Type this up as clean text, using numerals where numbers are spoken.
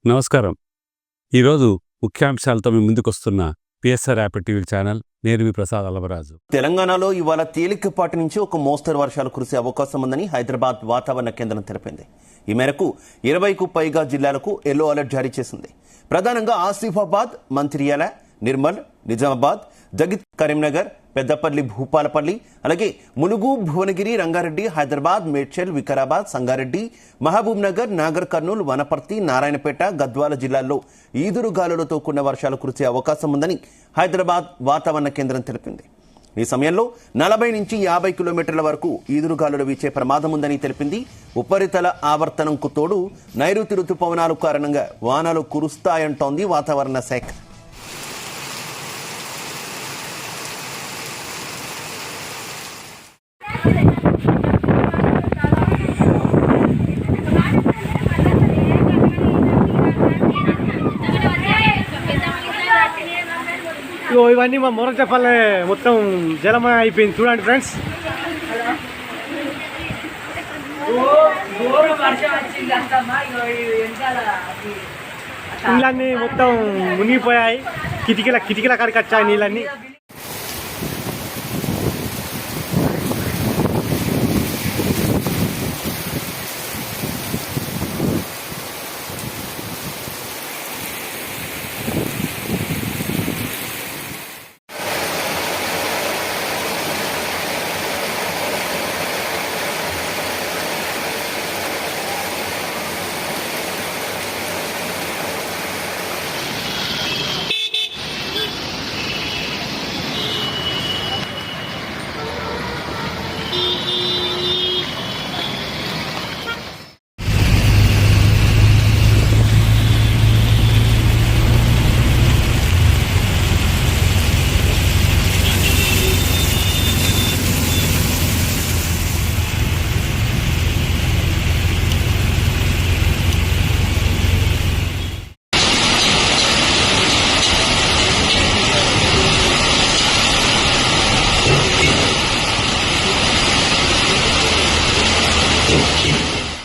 నమస్కారం. ఈరోజు ముఖ్యాంశాలతో మీ ముందుకొస్తున్న PSR app TV channel. నేను మీ ప్రసాద్ అలవరాజు. తెలంగాణలో ఇవాళ తేలికపాటి నుంచి ఒక మోస్తరు వర్షాలు కురిసే అవకాశం ఉందని హైదరాబాద్ వాతావరణ కేంద్రం తెలిపింది. ఈ మేరకు 20కు పైగా జిల్లాలకు ఎల్లో అలర్ట్ జారీ చేసింది. ప్రధానంగా ఆసిఫాబాద్, మంచిర్యాల, నిర్మల్, నిజామాబాద్, జగిత్, కరీంనగర్, పెద్దపల్లి, భూపాలపల్లి, అలాగే ములుగు, భువనగిరి, రంగారెడ్డి, హైదరాబాద్, మేడ్చల్, వికారాబాద్, సంగారెడ్డి, మహబూబ్ నగర్, నాగర్ కర్నూలు, వనపర్తి, నారాయణపేట, గద్వాల జిల్లాల్లో ఈదురు గాలులతో కూడిన వర్షాలు కురిసే అవకాశం ఉందని హైదరాబాద్ వాతావరణ కేంద్రం తెలిపింది. ఈ సమయంలో 40 నుంచి 50 కిలోమీటర్ల వరకు ఈదురుగాలులు వీచే ప్రమాదం ఉందని తెలిపింది. ఉపరితల ఆవర్తనంకు తోడు నైరుతి రుతుపవనాల కారణంగా వానలు కురుస్తాయంటోంది వాతావరణ శాఖ. ఇవన్నీ మా మొరచపల్లె మొత్తం జలమయ అయిపోయింది. చూడండి ఫ్రెండ్స్, ఇళ్ళన్నీ మొత్తం మునిగిపోయాయి. కిటికీల కాడికి వచ్చాయి నీళ్ళన్నీ.